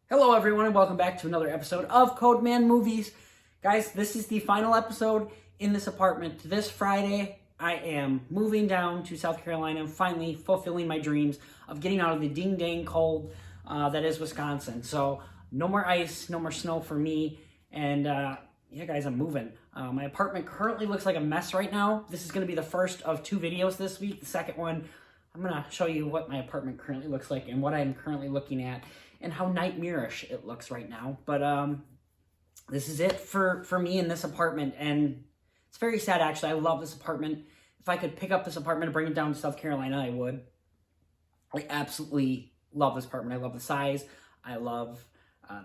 Hello everyone and welcome back to another episode of Code Man Movies. Guys, this is the final episode in this apartment. This Friday, I am moving down to South Carolina and finally fulfilling my dreams of getting out of the ding-dang cold that is Wisconsin. So, no more ice, no more snow for me, and yeah guys, I'm moving. My apartment currently looks like a mess right now. This is going to be the first of 2 videos this week. The second one, I'm going to show you what my apartment currently looks like and what I'm currently looking at and how nightmarish it looks right now. But this is it for me in this apartment, and it's very sad actually. I love this apartment. If I could pick up this apartment and bring it down to South Carolina, I would. I absolutely love this apartment. I love the size. I love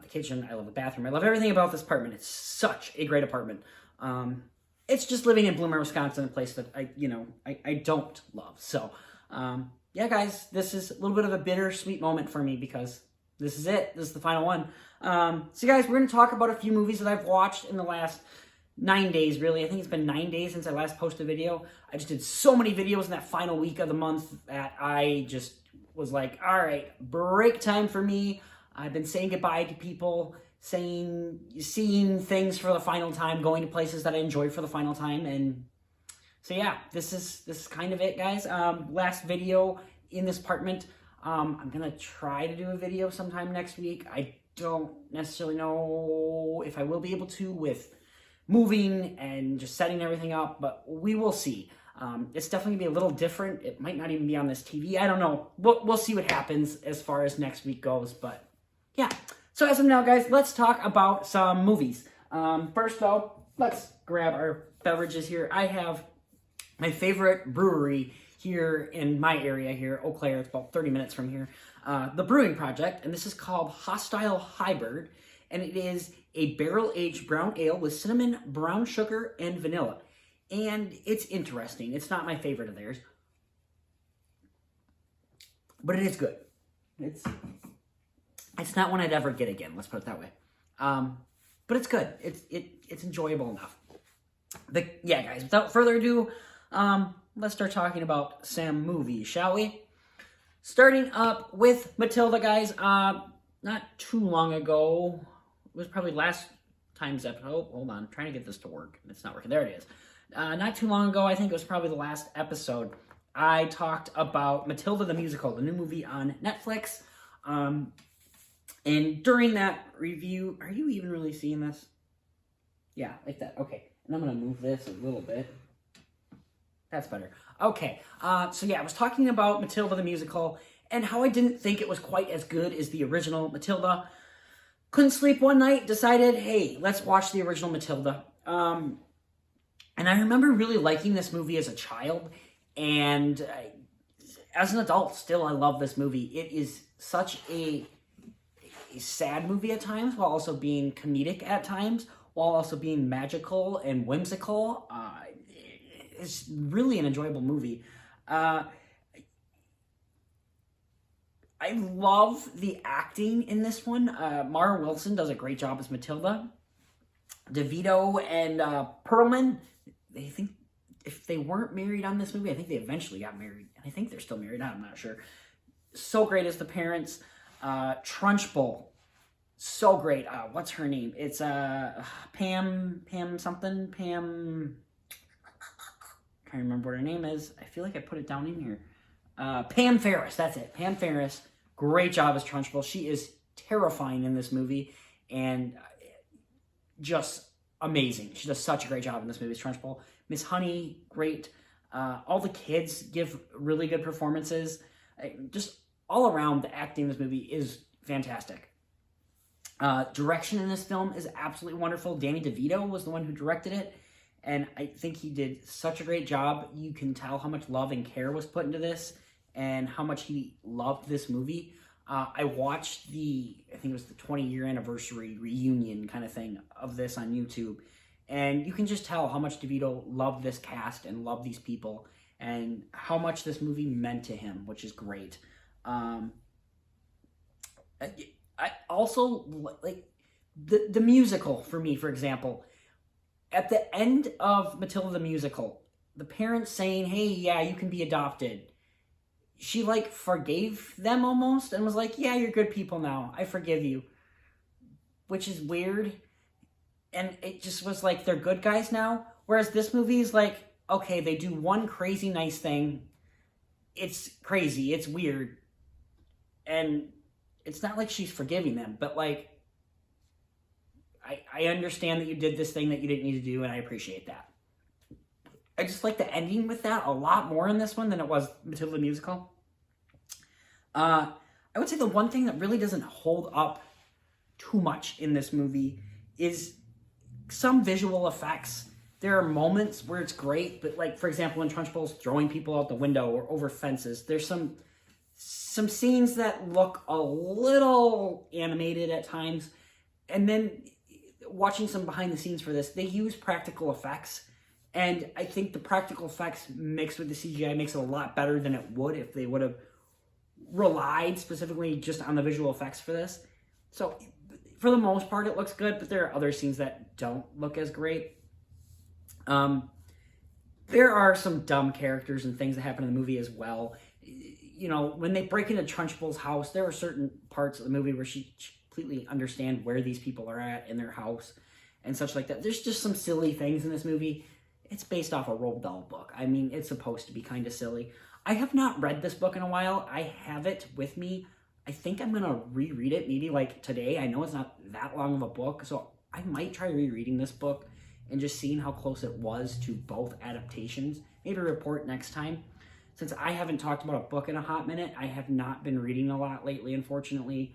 the kitchen. I love the bathroom. I love everything about this apartment. It's such a great apartment. It's just living in Bloomer, Wisconsin, a place that I don't love. So, yeah, guys, this is a little bit of a bittersweet moment for me because this is it. This is the final one. So, guys, we're going to talk about a few movies that I've watched in the last 9 days, really. I think it's been 9 days since I last posted a video. I just did so many videos in that final week of the month that I just was like, all right, break time for me. I've been saying goodbye to people, seeing things for the final time, going to places that I enjoy for the final time, and so yeah, this is kind of it, guys. Last video in this apartment. I'm gonna try to do a video sometime next week. I don't necessarily know if I will be able to with moving and just setting everything up, but we will see. It's definitely gonna be a little different. It might not even be on this TV. I don't know. We'll see what happens as far as next week goes, but yeah. So as of now, guys, let's talk about some movies. First though, let's grab our beverages here. I have my favorite brewery here in my area here, Eau Claire. It's about 30 minutes from here. The Brewing Project, and this is called Hostile Hybrid, and it is a barrel-aged brown ale with cinnamon, brown sugar, and vanilla. And it's interesting. It's not my favorite of theirs, but it is good. It's not one I'd ever get again. Let's put it that way. But it's good. It's enjoyable enough. But yeah, guys, without further ado, let's start talking about some movies, shall we? Starting up with Matilda, guys. Not too long ago, it was probably last time's episode. Oh, hold on, I'm trying to get this to work. It's not working. There it is. Not too long ago, I think it was probably the last episode, I talked about Matilda the Musical, the new movie on Netflix. And during that review, are you even really seeing this? Yeah, like that. Okay, and I'm going to move this a little bit. That's better. Okay, so yeah, I was talking about Matilda the Musical and how I didn't think it was quite as good as the original Matilda. Couldn't sleep one night, decided, hey, let's watch the original Matilda. And I remember really liking this movie as a child, and as an adult, still I love this movie. It is such a sad movie at times, while also being comedic at times, while also being magical and whimsical. It's really an enjoyable movie. I love the acting in this one. Mara Wilson does a great job as Matilda. DeVito and Perlman, they think if they weren't married on this movie, I think they eventually got married. And I think they're still married. I'm not sure. So great as the parents. Trunchbull, so great. What's her name? It's Pam something. Pam, can't remember what her name is. I feel like I put it down in here. Pam Ferris, that's it. Pam Ferris, great job as Trunchbull. She is terrifying in this movie and just amazing. She does such a great job in this movie as Trunchbull. Miss Honey, great. All the kids give really good performances. Just all around, the acting in this movie is fantastic. Direction in this film is absolutely wonderful. Danny DeVito was the one who directed it, and I think he did such a great job. You can tell how much love and care was put into this and how much he loved this movie. I watched I think it was the 20-year anniversary reunion kind of thing of this on YouTube, and you can just tell how much DeVito loved this cast and loved these people and how much this movie meant to him, which is great. I also like the musical for me, for example. At the end of Matilda the Musical, the parents saying, hey, yeah, you can be adopted. She, like, forgave them almost and was like, yeah, you're good people now. I forgive you. which is weird. And it just was like, they're good guys now. Whereas this movie is like, okay, they do one crazy nice thing. It's crazy. It's weird. And it's not like she's forgiving them. But like, I understand that you did this thing that you didn't need to do. And I appreciate that. I just like the ending with that a lot more in this one than it was Matilda the musical. I would say the one thing that really doesn't hold up too much in this movie is some visual effects. There are moments where it's great, but like, for example, when Trunchbull's throwing people out the window or over fences, there's some scenes that look a little animated at times. And then watching some behind the scenes for this, they use practical effects. And I think the practical effects mixed with the CGI makes it a lot better than it would if they would have relied specifically just on the visual effects for this. So for the most part, it looks good, but there are other scenes that don't look as great. There are some dumb characters and things that happen in the movie as well. You know, when they break into Trunchbull's house, there are certain parts of the movie where she completely understand where these people are at in their house and such like that. There's just some silly things in this movie. It's based off a Roald Dahl book. I mean, it's supposed to be kind of silly. I have not read this book in a while. I have it with me. I think I'm going to reread it maybe like today. I know it's not that long of a book, so I might try rereading this book and just seeing how close it was to both adaptations. Maybe report next time. Since I haven't talked about a book in a hot minute, I have not been reading a lot lately, unfortunately.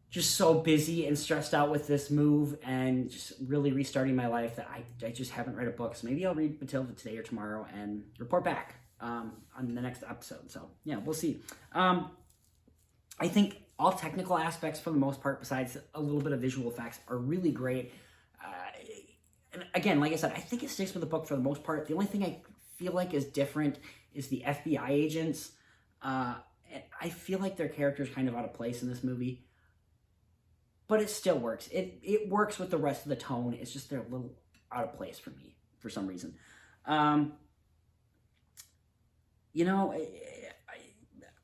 Just so busy and stressed out with this move and just really restarting my life that I just haven't read a book. So maybe I'll read Matilda today or tomorrow and report back on the next episode. So yeah, we'll see. I think all technical aspects for the most part, besides a little bit of visual effects, are really great. And again, like I said, I think it sticks with the book for the most part. The only thing I feel like is different is the FBI agents. I feel like their character's kind of out of place in this movie. But it still works. It works with the rest of the tone. It's just they're a little out of place for me for some reason. You know,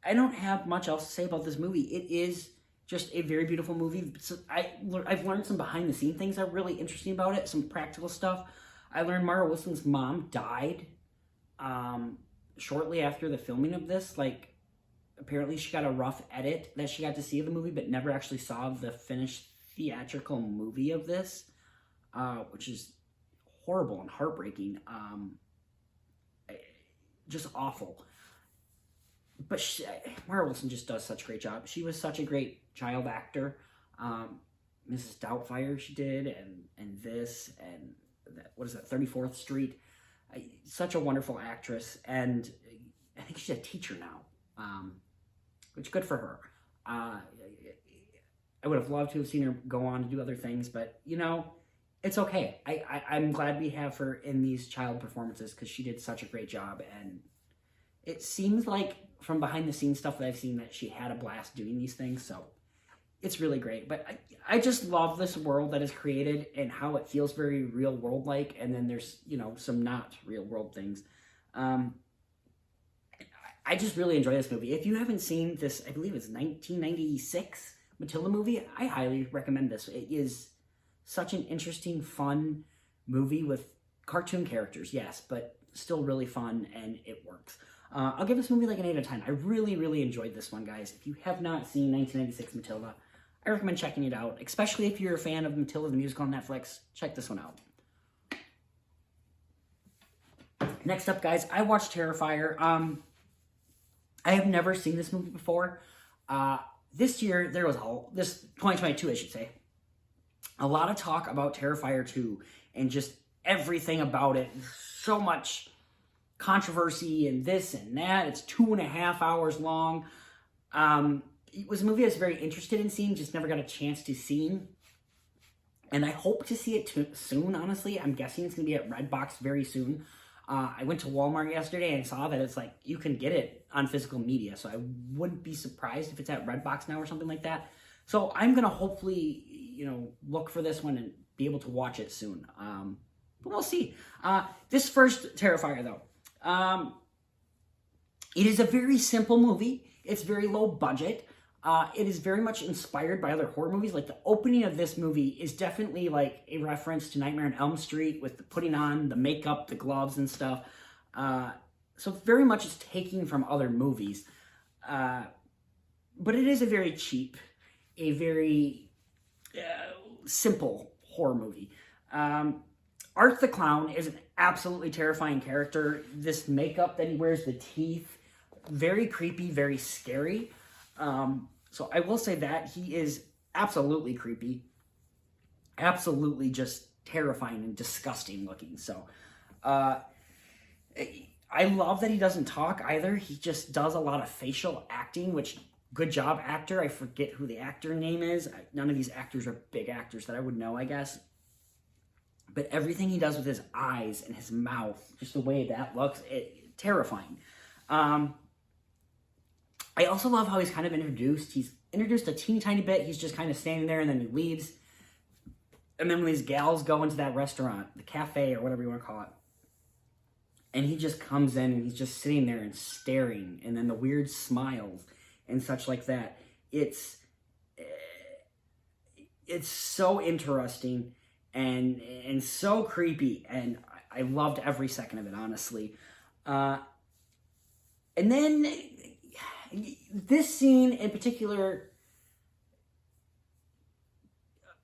I don't have much else to say about this movie. It is just a very beautiful movie. So I've learned some behind the scene things that are really interesting about it. Some practical stuff. I learned Mara Wilson's mom died shortly after the filming of this. Like, apparently she got a rough edit that she got to see of the movie, but never actually saw the finished theatrical movie of this, which is horrible and heartbreaking. Just awful. But Mara Wilson just does such a great job. She was such a great child actor. Mrs. Doubtfire she did, and this, and that, what is that, 34th Street. Such a wonderful actress, and I think she's a teacher now, which good for her. I would have loved to have seen her go on to do other things, but, you know, it's okay. I'm glad we have her in these child performances because she did such a great job, and it seems like from behind the scenes stuff that I've seen that she had a blast doing these things, so it's really great. But I just love this world that is created and how it feels very real world like, and then there's, you know, some not real world things. I just really enjoy this movie. If you haven't seen this, I believe it's 1996 Matilda movie, I highly recommend this. It is such an interesting, fun movie with cartoon characters, yes, but still really fun, and it works. I'll give this movie like an 8 out of 10. I really, really enjoyed this one, guys. If you have not seen 1996 Matilda, I recommend checking it out, especially if you're a fan of Matilda the musical on Netflix. Check this one out. Next up, guys, I watched Terrifier. I have never seen this movie before. This year, there was this 2022, I should say, a lot of talk about Terrifier 2 and just everything about it. So much controversy and this and that. It's 2.5 hours long. It was a movie I was very interested in seeing, just never got a chance to see. And I hope to see it soon, honestly. I'm guessing it's going to be at Redbox very soon. I went to Walmart yesterday and saw that it's like, you can get it on physical media. So I wouldn't be surprised if it's at Redbox now or something like that. So I'm going to hopefully, you know, look for this one and be able to watch it soon. But we'll see. This first Terrifier, though. It is a very simple movie. It's very low budget. It is very much inspired by other horror movies. Like, the opening of this movie is definitely like a reference to Nightmare on Elm Street with the putting on the makeup, the gloves and stuff. So very much it's taking from other movies. But it is a very cheap, a very simple horror movie. Art the Clown is an absolutely terrifying character. This makeup that he wears, the teeth, very creepy, very scary. So I will say that he is absolutely creepy, absolutely just terrifying and disgusting looking. So I love that he doesn't talk either. He just does a lot of facial acting, which, good job, actor. I forget who the actor name is. None of these actors are big actors that I would know, I guess. But everything he does with his eyes and his mouth, just the way that looks, terrifying. I also love how he's kind of introduced. He's introduced a teeny tiny bit. He's just kind of standing there and then he leaves. And then when these gals go into that restaurant, the cafe or whatever you want to call it, and he just comes in and he's just sitting there and staring, and then the weird smiles and such like that. It's so interesting and so creepy, and I loved every second of it, honestly. And then this scene in particular,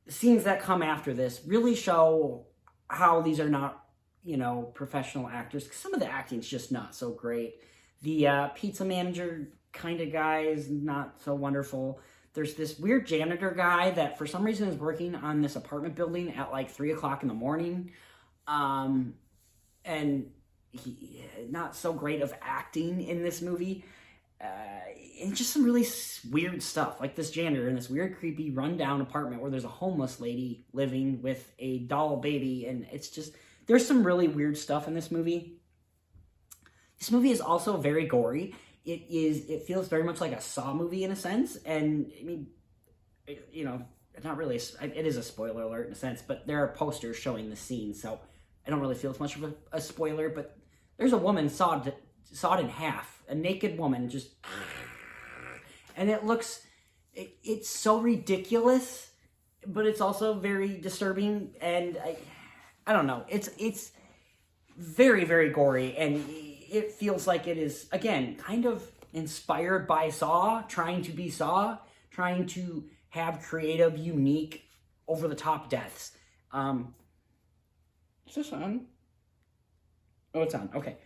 scenes that come after this really show how these are not, professional actors. 'Cause some of the acting's just not so great. The pizza manager kind of guy is not so wonderful. There's this weird janitor guy that for some reason is working on this apartment building at like 3 o'clock in the morning. And he not so great of acting in this movie. And just some really weird stuff, like this janitor in this weird, creepy, rundown apartment where there's a homeless lady living with a doll baby, and it's just, there's some really weird stuff in this movie. This movie is also very gory. It feels very much like a Saw movie in a sense, and I mean, it's not really, it is a spoiler alert in a sense, but there are posters showing the scene, so I don't really feel it's much of a spoiler, but there's a woman sawed in half, a naked woman, just, and it's so ridiculous, but it's also very disturbing, and I don't know, it's very, very gory, and it feels like it is, again, kind of inspired by Saw, trying to be Saw, trying to have creative, unique, over-the-top deaths. Is this on? Oh, it's on. Okay.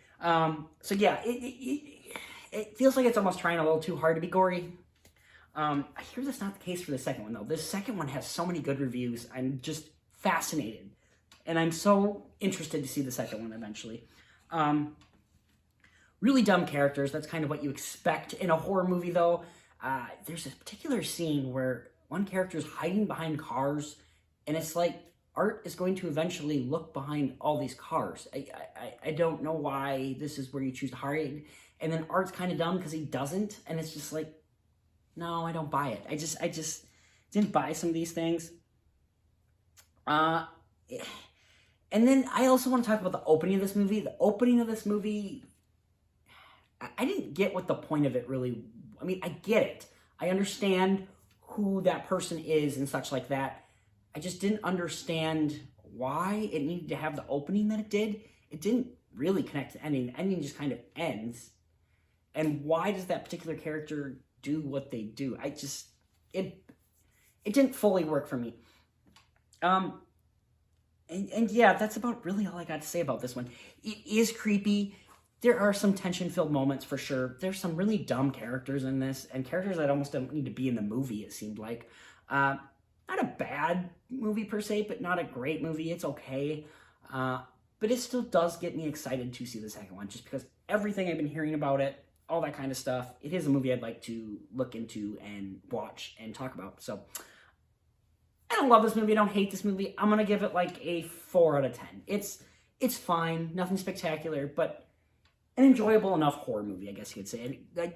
So yeah, it feels like it's almost trying a little too hard to be gory. I hear that's not the case for the second one, though. This second one has so many good reviews. I'm just fascinated. And I'm so interested to see the second one eventually. Really dumb characters. That's kind of what you expect in a horror movie, though. There's a particular scene where one character is hiding behind cars, and it's like Art is going to eventually look behind all these cars. I don't know why this is where you choose to hide. And then Art's kind of dumb because he doesn't, and it's just like, no, I don't buy it. I just didn't buy some of these things. And then I also want to talk about the opening of this movie. The opening of this movie, I didn't get what the point of it really, I mean, I get it. I understand who that person is and such like that. I just didn't understand why it needed to have the opening that it did. It didn't really connect to the ending. The ending just kind of ends. And why does that particular character do what they do? It didn't fully work for me. And yeah, that's about really all I got to say about this one. It is creepy. There are some tension-filled moments for sure. There's some really dumb characters in this, and characters that almost don't need to be in the movie, it seemed like. Not a bad movie per se, but not a great movie. It's okay. But it still does get me excited to see the second one, just because everything I've been hearing about it, all that kind of stuff, it is a movie I'd like to look into and watch and talk about. So, I don't love this movie. I don't hate this movie. I'm going to give it like a 4 out of 10. It's fine. Nothing spectacular, but an enjoyable enough horror movie, I guess you could say. A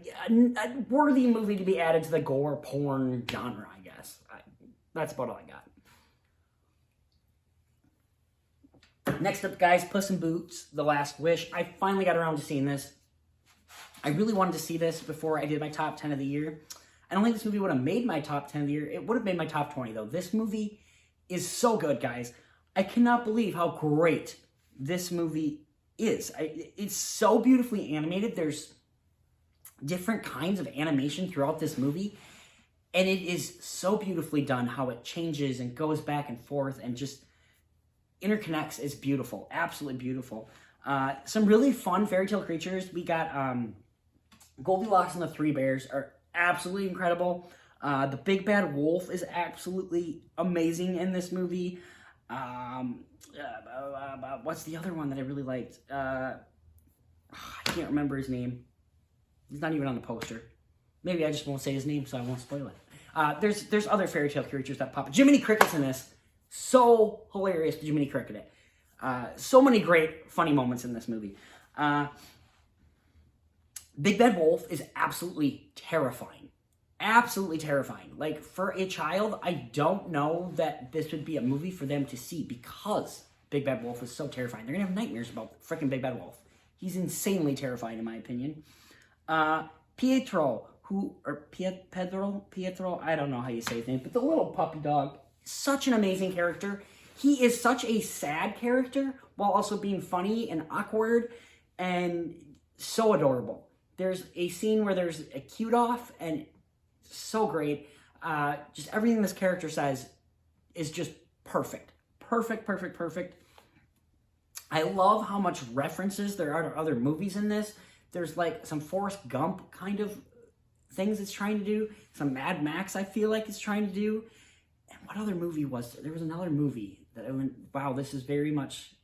worthy movie to be added to the gore porn genre, I guess. That's about all I got. Next up, guys, Puss in Boots, The Last Wish. I finally got around to seeing this. I really wanted to see this before I did my top 10 of the year. I don't think this movie would have made my top 10 of the year. It would have made my top 20, though. This movie is so good, guys. I cannot believe how great this movie is. It's so beautifully animated. There's different kinds of animation throughout this movie, and it is so beautifully done how it changes and goes back and forth and just interconnects. Is beautiful. Absolutely beautiful. Some really fun fairy tale creatures. We got Goldilocks and the Three Bears are absolutely incredible. The Big Bad Wolf is absolutely amazing in this movie. What's the other one that I really liked? I can't remember his name. He's not even on the poster. Maybe I just won't say his name so I won't spoil it. There's other fairy tale creatures that pop up. Jiminy Cricket's in this. So hilarious, Jiminy Cricket. So many great, funny moments in this movie. Big Bad Wolf is absolutely terrifying. Absolutely terrifying. Like, for a child, I don't know that this would be a movie for them to see because Big Bad Wolf is so terrifying. They're going to have nightmares about freaking Big Bad Wolf. He's insanely terrifying, in my opinion. Pietro, I don't know how you say his name, but the little puppy dog, such an amazing character. He is such a sad character while also being funny and awkward and so adorable. There's a scene where there's a cute off and so great. Just everything this character says is just perfect. Perfect. I love how much references there are to other movies in this. There's like some Forrest Gump kind of things it's trying to do. Some Mad Max I feel like it's trying to do. And what other movie was there? There was another movie that I went, wow, this is very much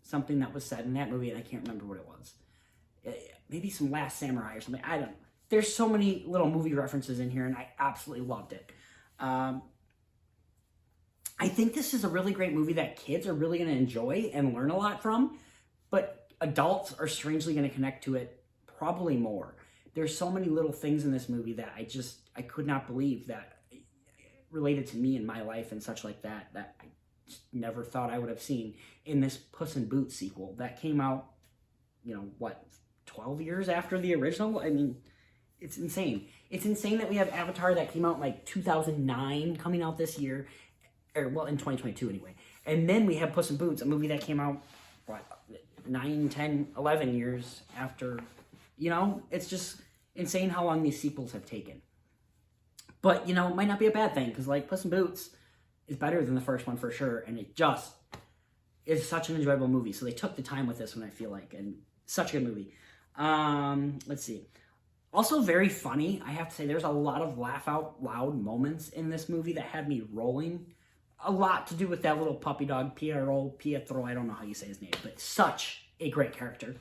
something that was said in that movie and I can't remember what it was. Maybe some Last Samurai or something. I don't know. There's so many little movie references in here, and I absolutely loved it. I think this is a really great movie that kids are really going to enjoy and learn a lot from, but adults are strangely going to connect to it probably more. There's so many little things in this movie that I could not believe that related to me in my life and such like that I just never thought I would have seen in this Puss in Boots sequel that came out, 12 years after the original? I mean, it's insane. It's insane that we have Avatar that came out in like 2009 coming out this year, in 2022 anyway. And then we have Puss in Boots, a movie that came out, 9, 10, 11 years after, it's just insane how long these sequels have taken. But, it might not be a bad thing, because like Puss in Boots is better than the first one for sure, and it just is such an enjoyable movie. So they took the time with this one, I feel like, and such a good movie. Let's see. Also very funny. I have to say there's a lot of laugh out loud moments in this movie that had me rolling. A lot to do with that little puppy dog, Pietro, I don't know how you say his name, but such a great character.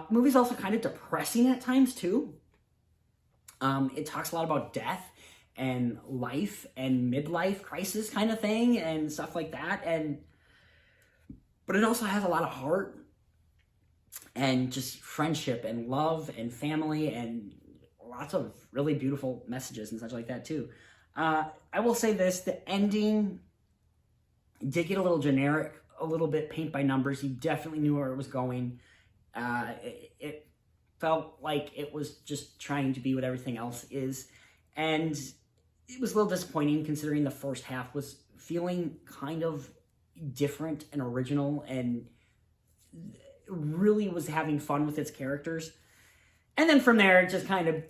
Movie's also kind of depressing at times too. It talks a lot about death and life and midlife crisis kind of thing and stuff like that. But it also has a lot of heart and just friendship and love and family and lots of really beautiful messages and such like that too. I will say this, the ending did get a little generic, a little bit paint by numbers. You definitely knew where it was going. It felt like it was just trying to be what everything else is. And it was a little disappointing considering the first half was feeling kind of different and original and really was having fun with its characters. And then from there, it just kind of,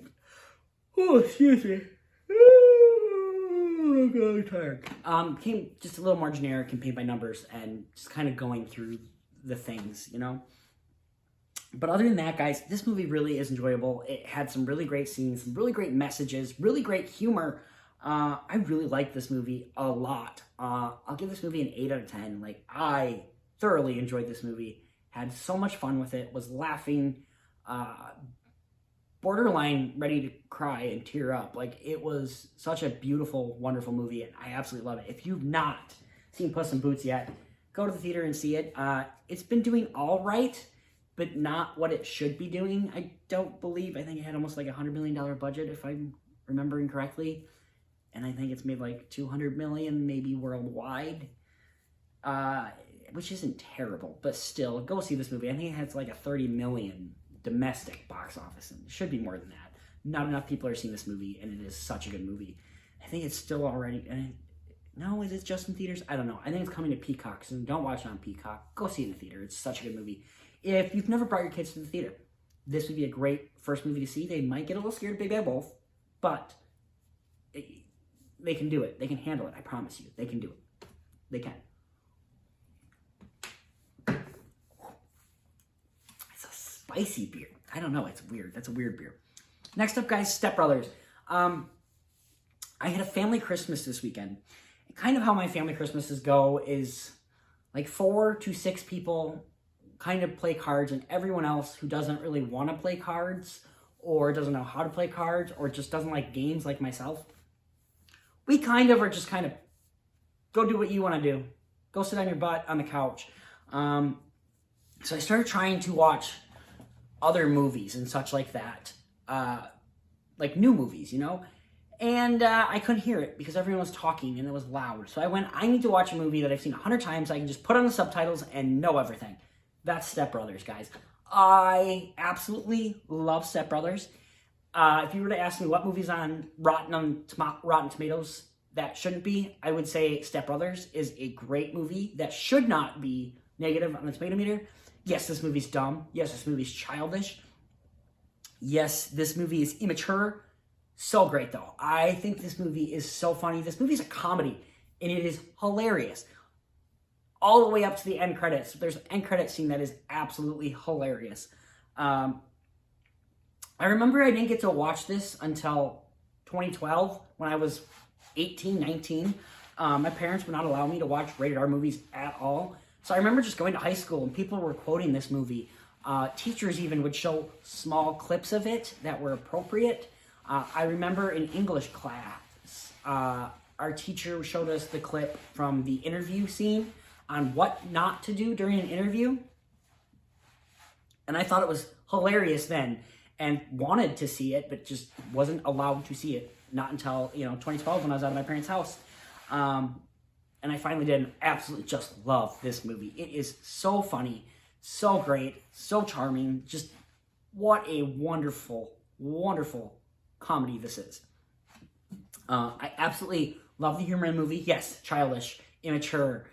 excuse me. Oh, God, I'm tired. Came just a little more generic and paint by numbers and just kind of going through the things, But other than that, guys, this movie really is enjoyable. It had some really great scenes, some really great messages, really great humor. I really like this movie a lot. I'll give this movie an 8 out of 10. Like, I thoroughly enjoyed this movie. Had so much fun with it. Was laughing. Borderline ready to cry and tear up. Like, it was such a beautiful, wonderful movie, and I absolutely love it. If you've not seen Puss in Boots yet, go to the theater and see it. It's been doing all right, but not what it should be doing. I don't believe. I think it had almost like $100 million budget, if I'm remembering correctly. And I think it's made like $200 million, maybe worldwide, which isn't terrible, but still, go see this movie. I think it has like a $30 million domestic box office, and it should be more than that. not enough people are seeing this movie, and it is such a good movie. I think it's still already... No, is it just in theaters? I don't know. I think it's coming to Peacock, so don't watch it on Peacock. Go see it in the theater. It's such a good movie. If you've never brought your kids to the theater, this would be a great first movie to see. They might get a little scared of Big Bad Wolf, but they can do it. They can handle it. I promise you. They can do it. They can. It's a spicy beer. I don't know. It's weird. That's a weird beer. Next up, guys, Step Brothers. I had a family Christmas this weekend. Kind of how my family Christmases go is like 4 to 6 people kind of play cards, and everyone else who doesn't really want to play cards or doesn't know how to play cards or just doesn't like games like myself, we kind of go do what you want to do. Go sit on your butt on the couch. So I started trying to watch other movies and such like that. Like new movies, you know? And I couldn't hear it because everyone was talking and it was loud. So I went, I need to watch a movie that I've seen 100 times. I can just put on the subtitles and know everything. That's Step Brothers, guys. I absolutely love Step Brothers. If you were to ask me what movie's on Rotten Tomatoes that shouldn't be, I would say Step Brothers is a great movie that should not be negative on the tomato meter. Yes, this movie's dumb. Yes, this movie's childish. Yes, this movie is immature. So great, though. I think this movie is so funny. This movie is a comedy, and it is hilarious. All the way up to the end credits. There's an end credit scene that is absolutely hilarious. I remember I didn't get to watch this until 2012 when I was 18, 19. My parents would not allow me to watch rated R movies at all. So I remember just going to high school, and people were quoting this movie. Teachers even would show small clips of it that were appropriate. I remember in English class, our teacher showed us the clip from the interview scene on what not to do during an interview. And I thought it was hilarious then and wanted to see it, but just wasn't allowed to see it. Not until, 2012 when I was out of my parents' house. And I finally did and absolutely just love this movie. It is so funny, so great, so charming. Just what a wonderful, wonderful comedy this is. I absolutely love the humor in the movie. Yes, childish, immature,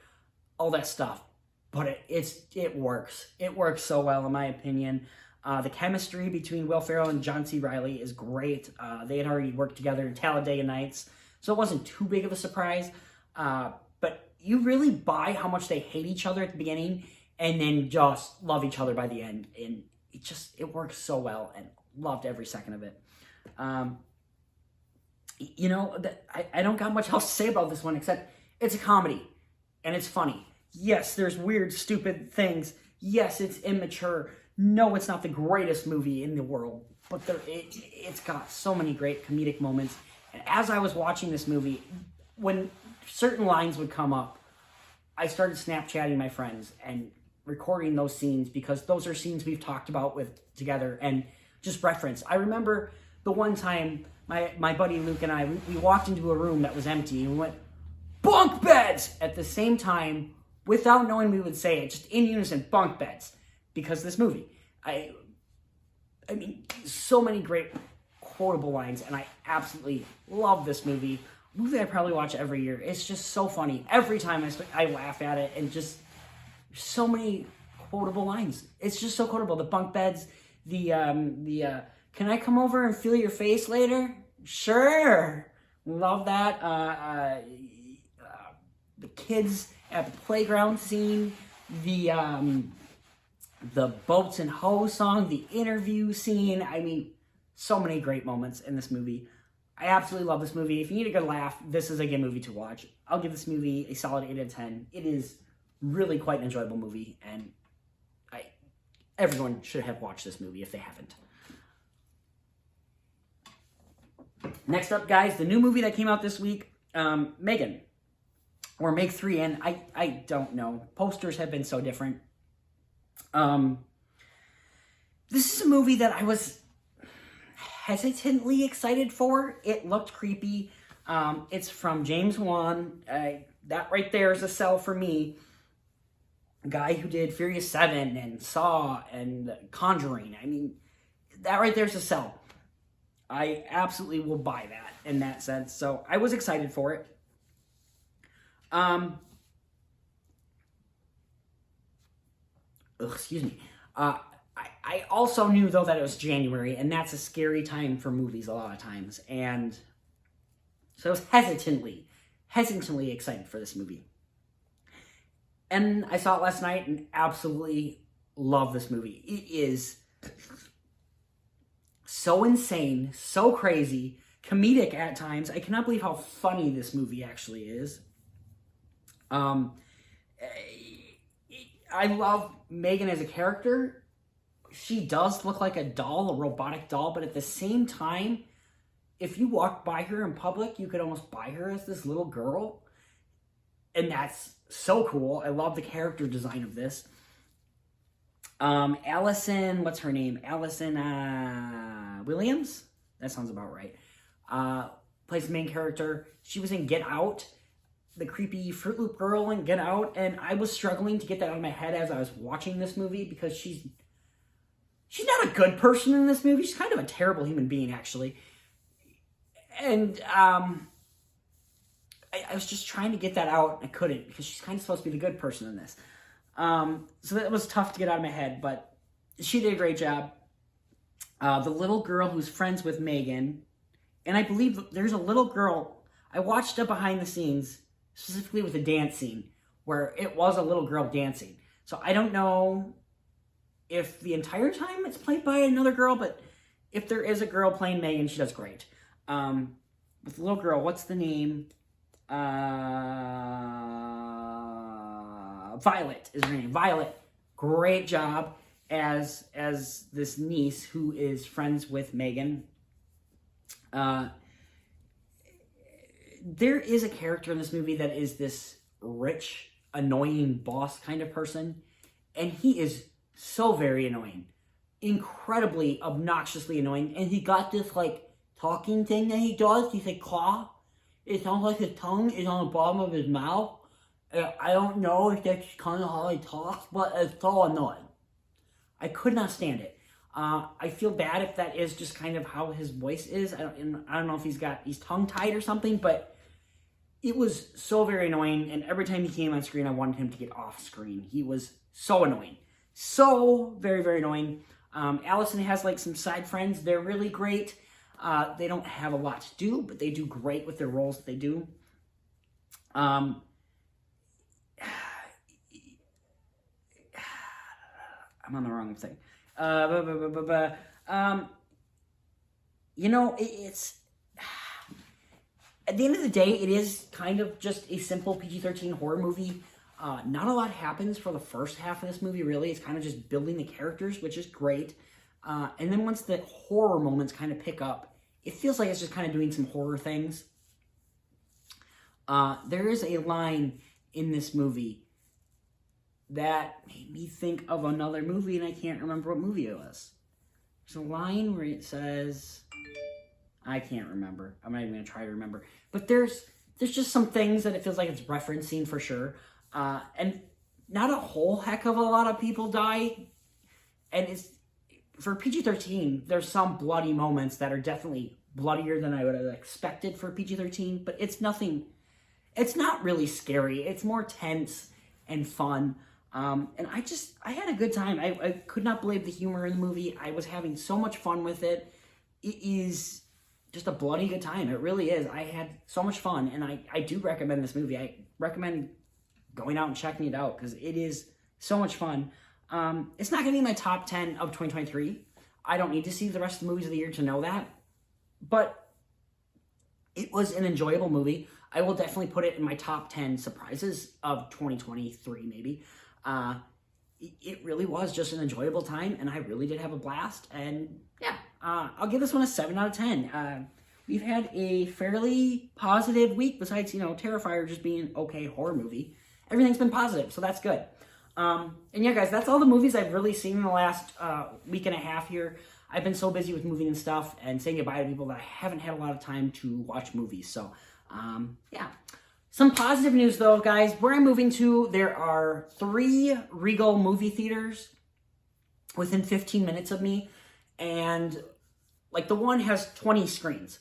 all that stuff. But it works. It works so well, in my opinion. The chemistry between Will Ferrell and John C. Reilly is great. They had already worked together in Talladega Nights, so it wasn't too big of a surprise. But you really buy how much they hate each other at the beginning and then just love each other by the end. And it works so well, and loved every second of it. I don't got much else to say about this one except it's a comedy and it's funny. Yes, there's weird, stupid things. Yes, it's immature. No, it's not the greatest movie in the world, but it's got so many great comedic moments. And as I was watching this movie, when certain lines would come up, I started Snapchatting my friends and recording those scenes because those are scenes we've talked about together and just reference. I remember the one time my buddy Luke and I, we walked into a room that was empty and we went, bunk beds! At the same time, without knowing we would say it, just in unison, bunk beds. Because this movie, I mean, so many great quotable lines, and I absolutely love this movie. A movie I probably watch every year. It's just so funny. Every time I laugh at it, and just so many quotable lines. It's just so quotable. The bunk beds, can I come over and feel your face later? Sure. Love that. The kids at the playground scene, the boats and hose song, the interview scene. I mean, so many great moments in this movie. I absolutely love this movie. If you need a good laugh, this is a good movie to watch. I'll give this movie a solid 8 out of 10. It is really quite an enjoyable movie, and everyone should have watched this movie if they haven't. Next up, guys, the new movie that came out this week, M3gan, or M3gan. I don't know. Posters have been so different. This is a movie that I was hesitantly excited for. It looked creepy. It's from James Wan. That right there is a sell for me. A guy who did Furious 7 and Saw and Conjuring. I mean, that right there is a sell. I absolutely will buy that in that sense. So I was excited for it. Excuse me. I also knew, though, that it was January, and that's a scary time for movies a lot of times. And so I was hesitantly excited for this movie. And I saw it last night and absolutely love this movie. It is so insane, so crazy, comedic at times. I cannot believe how funny this movie actually is. I love M3gan as a character. She does look like a doll, a robotic doll, but at the same time, if you walked by her in public, you could almost buy her as this little girl. And that's so cool. I love the character design of this. Allison, what's her name? Allison Williams? That sounds about right. Plays the main character. She was in Get Out, the creepy Fruit Loop girl in Get Out, and I was struggling to get that out of my head as I was watching this movie because she's not a good person in this movie. She's kind of a terrible human being, actually. And I was just trying to get that out. I couldn't because she's kind of supposed to be the good person in this. So that was tough to get out of my head, but she did a great job. The little girl who's friends with M3gan, and I believe there's a little girl, I watched a behind the scenes, specifically with a dance scene, where it was a little girl dancing. So I don't know if the entire time it's played by another girl, but if there is a girl playing M3gan, she does great. With the little girl, what's the name? Violet is her name. Violet, great job as this niece who is friends with M3gan. There is a character in this movie that is this rich, annoying boss kind of person, and he is so very annoying, incredibly obnoxiously annoying. And he got this like talking thing that he does. He's like claw. It sounds like his tongue is on the bottom of his mouth. I don't know if that's kind of how he talks, but it's so annoying. I could not stand it. I feel bad if that is just kind of how his voice is. I don't know if he's tongue-tied or something, but it was so very annoying, and every time he came on screen, I wanted him to get off screen. He was so annoying. So very, very annoying. Allison has like some side friends. They're really great. They don't have a lot to do, but they do great with their roles that they do. I'm on the wrong thing. You know, it's at the end of the day, it is kind of just a simple PG-13 horror movie. Not a lot happens for the first half of this movie, really. It's kind of just building the characters, which is great. And then once the horror moments kind of pick up, it feels like it's just kind of doing some horror things. There is a line in this movie that made me think of another movie, and I can't remember what movie it was. There's a line where it says... I can't remember. I'm not even going to try to remember. But there's just some things that it feels like it's referencing for sure. And not a whole heck of a lot of people die. And it's for PG-13, there's some bloody moments that are definitely bloodier than I would have expected for PG-13. But it's nothing... It's not really scary. It's more tense and fun. And I had a good time. I could not believe the humor in the movie. I was having so much fun with it. It is just a bloody good time. It really is. I had so much fun, and I do recommend this movie. I recommend going out and checking it out because it is so much fun. It's not going to be in my top 10 of 2023. I don't need to see the rest of the movies of the year to know that. But it was an enjoyable movie. I will definitely put it in my top 10 surprises of 2023, maybe. It really was just an enjoyable time, and I really did have a blast. And yeah, I'll give this one a 7 out of 10. We've had a fairly positive week besides, Terrifier just being an okay horror movie. Everything's been positive, so that's good. And yeah, guys, that's all the movies I've really seen in the last week and a half here. I've been so busy with moving and stuff and saying goodbye to people that I haven't had a lot of time to watch movies. So, yeah. Some positive news, though, guys. Where I'm moving to, there are 3 Regal movie theaters within 15 minutes of me. And Like the one has 20 screens.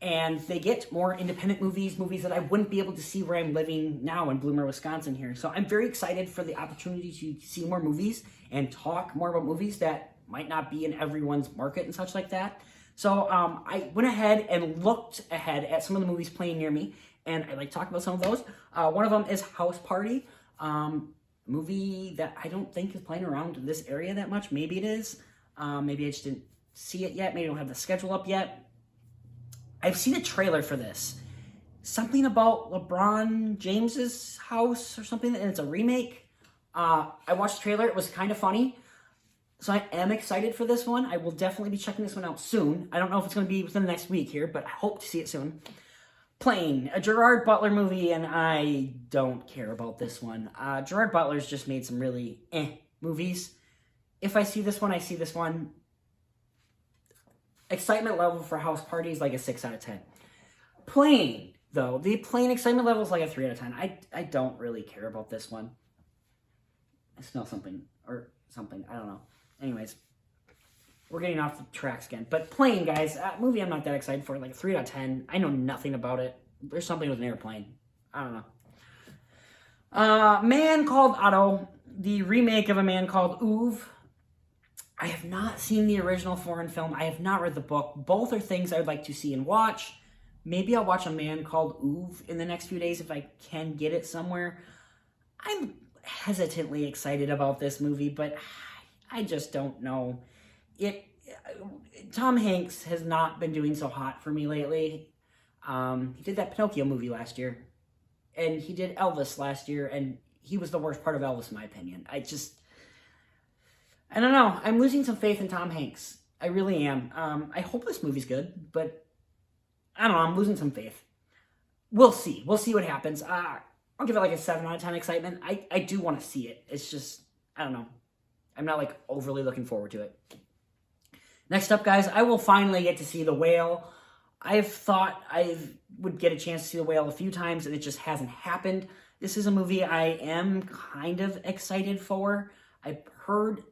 And they get more independent movies that I wouldn't be able to see where I'm living now in Bloomer, Wisconsin here. So I'm very excited for the opportunity to see more movies and talk more about movies that might not be in everyone's market and such like that. So I went ahead and looked ahead at some of the movies playing near me, and I like to talk about some of those. One of them is House Party, movie that I don't think is playing around this area that much. Maybe it is. Maybe I just didn't see it yet. Maybe I don't have the schedule up yet. I've seen a trailer for this. Something about LeBron James's house or something, and it's a remake. I watched the trailer. It was kind of funny. So I am excited for this one. I will definitely be checking this one out soon. I don't know if it's going to be within the next week here, but I hope to see it soon. Plane, a Gerard Butler movie, and I don't care about this one. Gerard Butler's just made some really movies. If I see this one, I see this one. Excitement level for House Party is like a 6 out of 10. Plane, though, the Plane excitement level is like a 3 out of 10. I don't really care about this one. I smell something, or something, I don't know. Anyways, we're getting off the tracks again. But Plane, guys, movie I'm not that excited for, like a 3 out of 10. I know nothing about it. There's something with an airplane. I don't know. Man Called Otto, the remake of A Man Called Ove. I have not seen the original foreign film. I have not read the book. Both are things I would like to see and watch. Maybe I'll watch A Man Called Ove in the next few days if I can get it somewhere. I'm hesitantly excited about this movie, but I just don't know. Tom Hanks has not been doing so hot for me lately. He did that Pinocchio movie last year, and he did Elvis last year, and he was the worst part of Elvis, in my opinion. I don't know. I'm losing some faith in Tom Hanks. I really am. I hope this movie's good, but I don't know. I'm losing some faith. We'll see. We'll see what happens. I'll give it like a 7 out of 10 excitement. I do want to see it. It's just, I don't know. I'm not like overly looking forward to it. Next up, guys, I will finally get to see The Whale. I've thought I would get a chance to see The Whale a few times, and it just hasn't happened. This is a movie I am kind of excited for. I've heard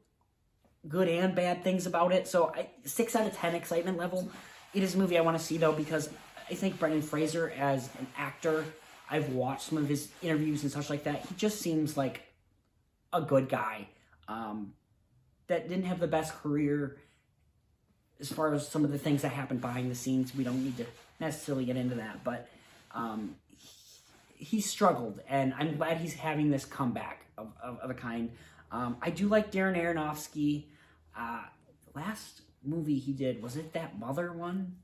good and bad things about it, so 6 out of 10 excitement level. It is a movie I want to see, though, because I think Brendan Fraser, as an actor, I've watched some of his interviews and such like that. He just seems like a good guy that didn't have the best career as far as some of the things that happened behind the scenes. We don't need to necessarily get into that, but he struggled, and I'm glad he's having this comeback of a kind. I do like Darren Aronofsky. Last movie he did, was it that Mother one?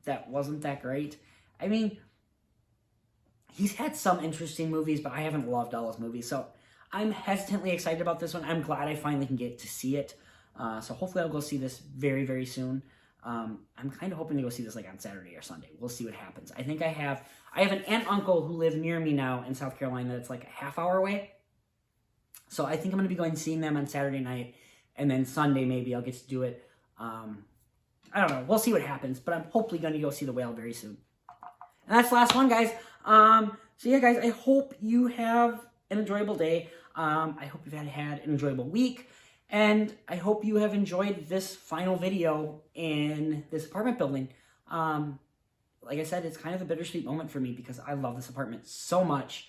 That wasn't that great. I mean, he's had some interesting movies, but I haven't loved all his movies, so I'm hesitantly excited about this one. I'm glad I finally can get to see it. So hopefully I'll go see this very, very soon. I'm kind of hoping to go see this like on Saturday or Sunday. We'll see what happens. I think I have an aunt and uncle who live near me now in South Carolina that's like a half hour away. So I think I'm going to be going and seeing them on Saturday night, and then Sunday maybe I'll get to do it. I don't know. We'll see what happens, but I'm hopefully going to go see The Whale very soon. And that's the last one, guys. So yeah, guys, I hope you have an enjoyable day. I hope you've had an enjoyable week, and I hope you have enjoyed this final video in this apartment building. Like I said, it's kind of a bittersweet moment for me because I love this apartment so much,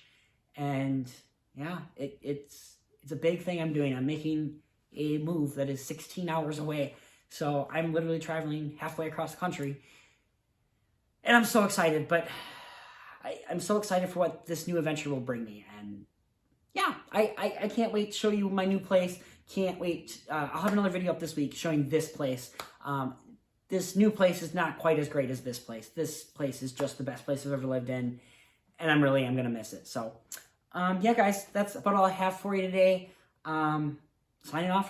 and yeah, it's a big thing I'm doing. I'm making a move that is 16 hours away, so I'm literally traveling halfway across the country, and I'm so excited, but I'm so excited for what this new adventure will bring me, and yeah, I can't wait to show you my new place. Can't wait. I'll have another video up this week showing this place. This new place is not quite as great as this place. This place is just the best place I've ever lived in, and I'm going to miss it. So, yeah, guys, that's about all I have for you today. Signing off for the